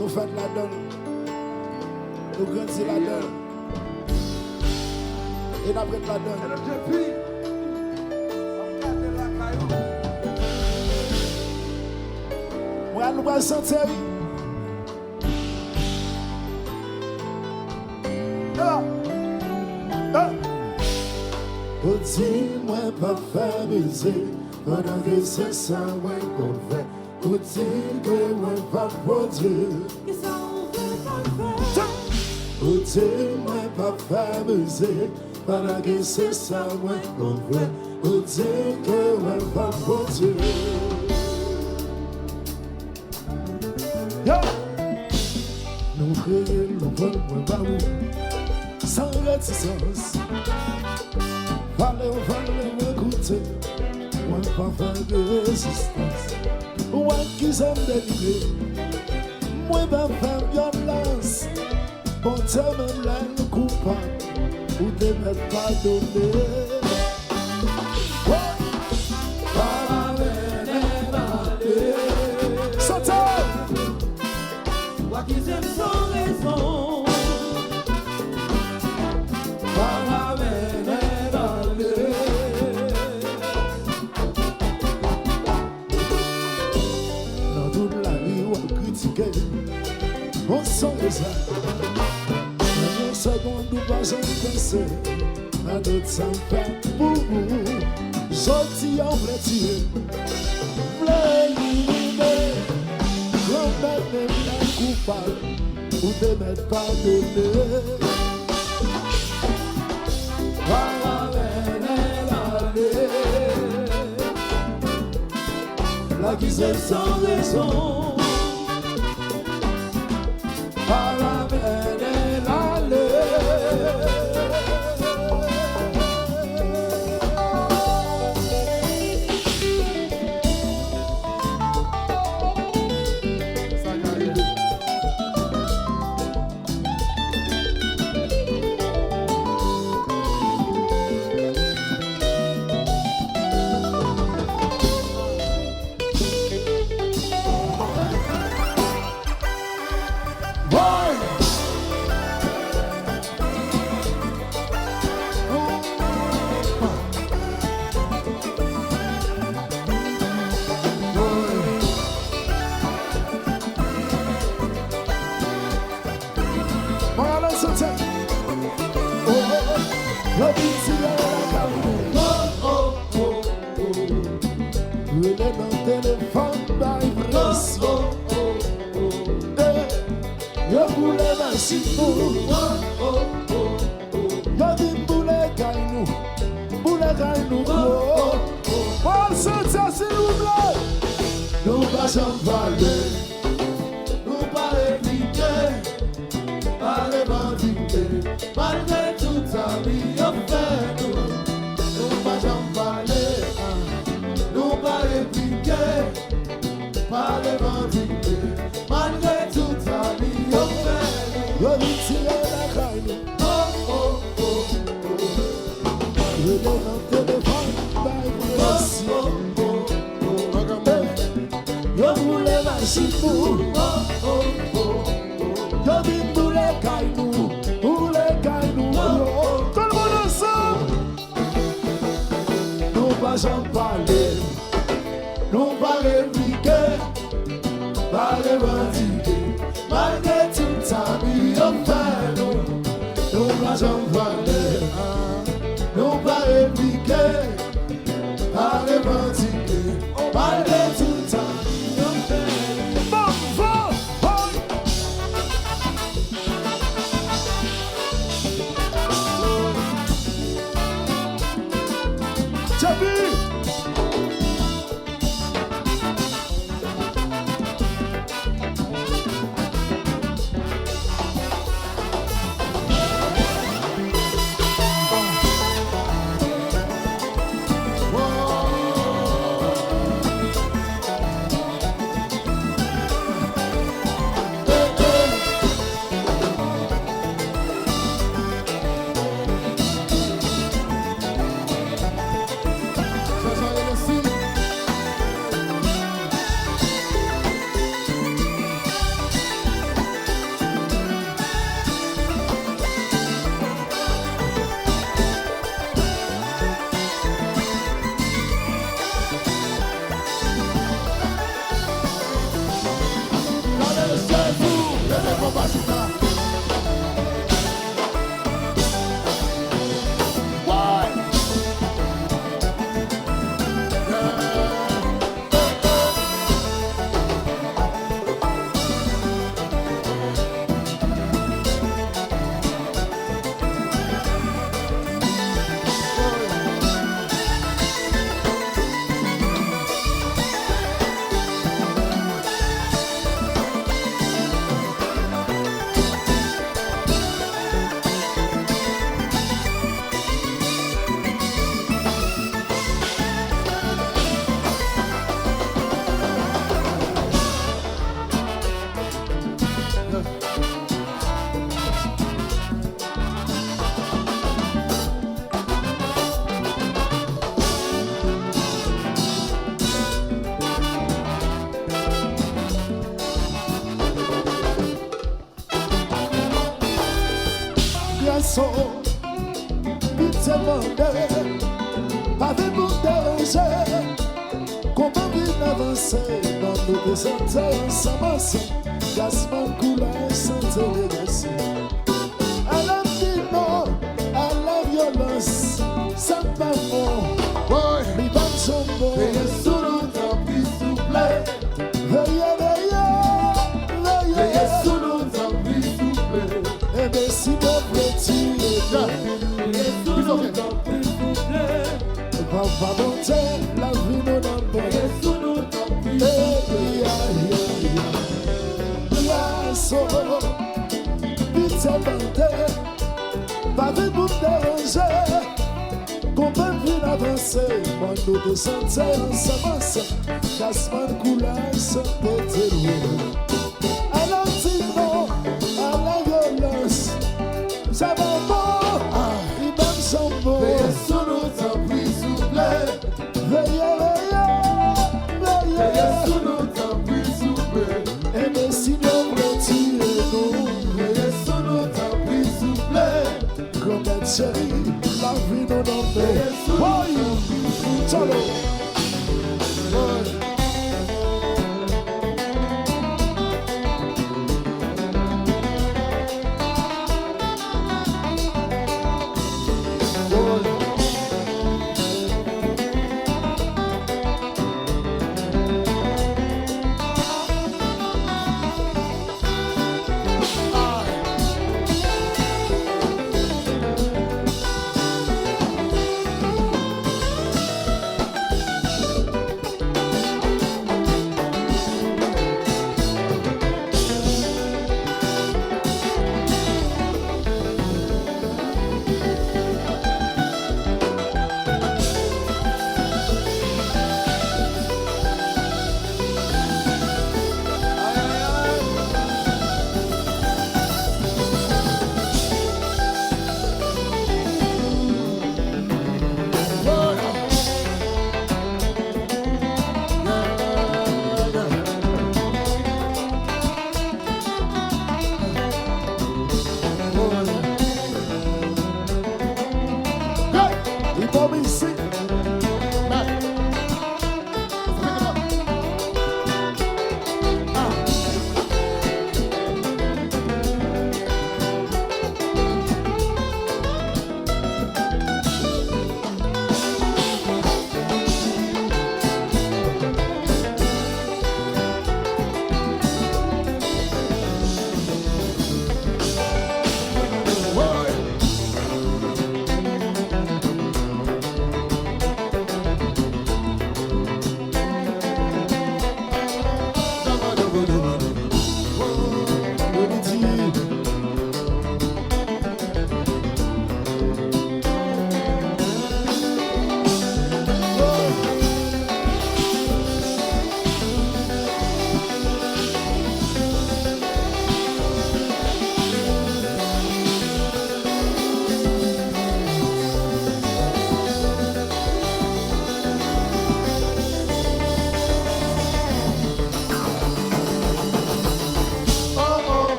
Nous faisons la donne. Nous grandissons la donne. Et nous apprenons la donne. Moi, nous allons sentir. Dis-moi pas faire baiser pendant que c'est ça qu'on fait. Dis-moi pas produire. Dis-moi pas faire baiser pendant que c'est ça qu'on fait. Dis-moi pas produire. Nous créons le bon d'amour sans réticence. Fallait m'écouter, moi pas faire de résistance. Moi qui s'aime délivrer, moi pas faire violence. Bon Dieu même l'aile coupable, ou te mettre pas donné. Moi qui s'aime sans raison. On sent ça. Une seconde ou pas j'en pensais. À d'autres ça me fait pour vous. Sorti en vrai tirer. V'lait libérer. Grand-mère même la coupable. Ou te mettre pas donné. La qui s'aime sans raison. Nous pas j'en parler, nous pas répliquer, pas les bandits, malgré toute sa vie, on fait nous pas j'en parler, nous pas répliquer, pas les bandits, malgré toute sa vie, on fait nous. Yo vite tirer la caille, je l'ai dans le téléphone, yo voulais marcher pour, yo vim pour les cailles nous, tout le monde ensemble. Nous pas j'en parler, nous pas répliquer, pas les bandits, malgré toute sa vie on fait nous pas j'en parler, nous pas répliquer, pas les bandits, malgré toute sa vie on fait. Bon,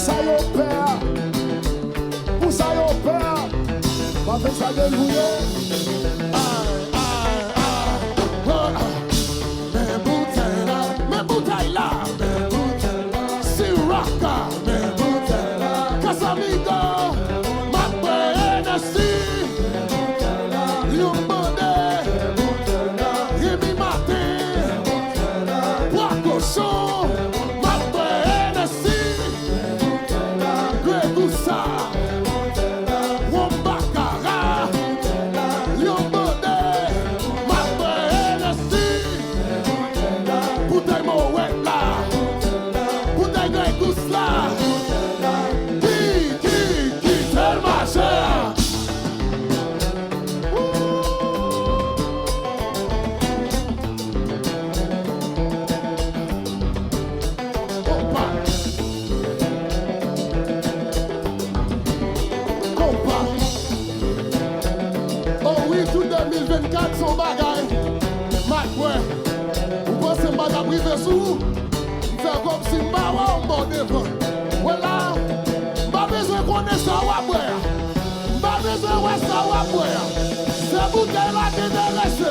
ça y est, père. Pour ça y est, père. Pas fait ça délouer. Mes bouteilles là, Siraka, Casamigo, ma Hennessy, Limbonde, Rémi Martin, Bois Cochon, ma Hennessy, Gregoussa, Wombakara, Limbonde, ma Hennessy, Bouteille Mouette là, Bouteille Gregousse là, qui tel ma chère. Oh oui, tout 2024 son bagaille. Mat, ouais. Vous pensez que je vais priver sous? Faire comme si je vais avoir devant. Voilà. Je n'ai pas besoin de connaître ça ou à boire. Je n'ai pas besoin de ça ou à boire. C'est bouteille-là qui intéresse.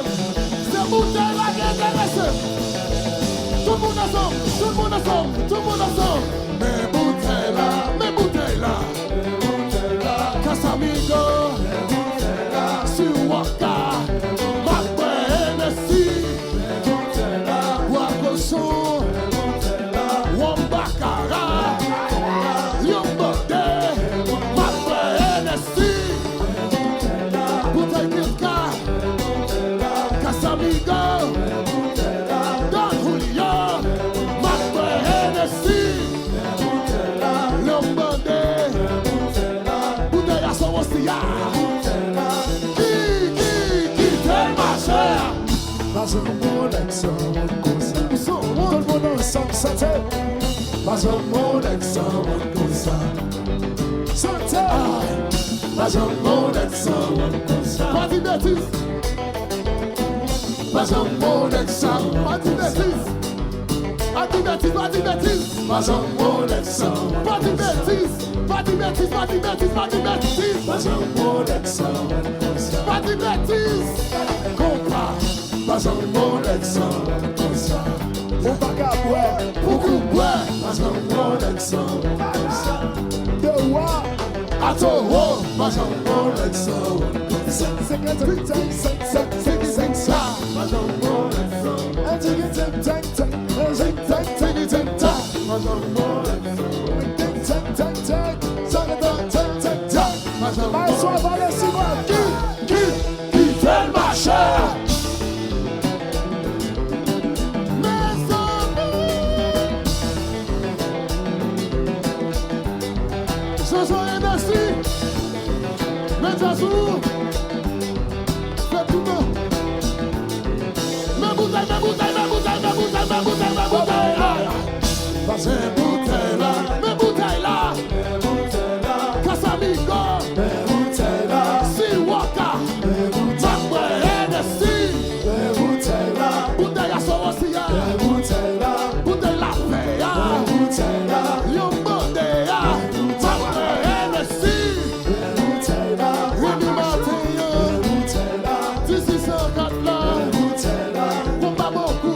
C'est bouteille-là qui intéresse. Tout le monde ensemble, tout le monde ensemble, tout le monde ensemble. Mes bouteilles-là, mes bouteilles-là. Casamigo, Siwaka, Macbeth, Hennessy, Bois Cochon, Wombakara, Limbonde, Macbeth, Hennessy, Bouteille Milka, Casamigo, Don Julio, Macbeth, Hennessy, Limbonde, Bouteille à son ostia. Qui tel ma chère. Pas un monde avec ça, on comme ça. Tout le monde ensemble, santé. Pas un monde avec ça, on comme ça. Santé. Pas un monde avec ça, on comme ça. Pas de bêtises. Pas un monde avec ça, Pas de bêtises. Pas de bêtises, pas de bêtises. pas un monde avec ça. Pas de bêtises. Pas de bêtises, pas de bêtises, pas de bêtises. Pas un monde avec ça, on comme ça. Pas de bêtises. Compas. Pas un monde avec ça, on comme ça. Mon bagarre, ouais. Beaucoup, ouais. Pas un monde avec ça, on comme ça. De roi. À ton haut. Pas un monde avec ça, on comme ça. C'est que tu t'aimes, ça. Pas un monde avec ça. Un tic, tic, tic, tic. Un tic, tic, tic, tic, tic. Pas un monde avec ça. Tic, tic, tic, tic. Tic, tic, tic, tic. Mais sois valé, si moi. Qui tel ma chère. Mes amis. Ce soir Hennessy. Mes azous. Fais tout le monde. Mes bouteilles, mes bouteilles, mes bouteilles, mes bouteilles, mes bouteilles, mes bouteilles. Pas un Mes bouteilles là, mes bouteilles là. Casamigo, Siwaka, Macbeth, Hennessy, bouteille à son ossia, bouteille la paix, Limbonde, Macbeth, Hennessy, Rémi Martin, 1604 là, Womba beaucoup.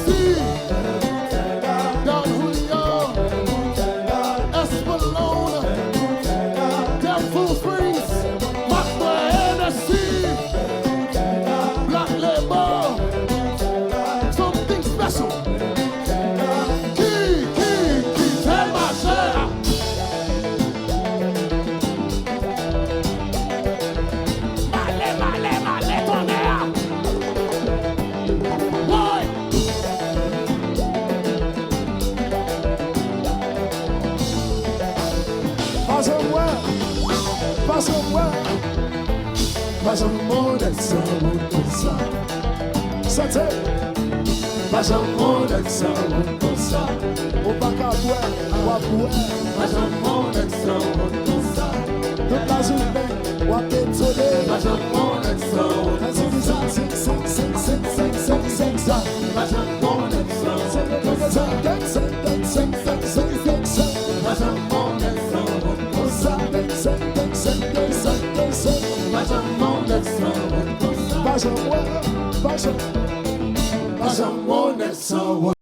Hennessy, Don Julio, Espolona, Delphine Freeze, Maxwell Hennessy, Black Label, something special. Key, tell my share. Male, tonnerre. Boy. Pas un mot d'être comme ça. Santé. Pas un mot d'être comme ça. Au bac à boire, à boire. Pas un mot d'être comme ça. Toute la journée, ou à pétoler. Pas un mot d'être comme ça. Pas un mot d'être comme ça. Pas un mot d'être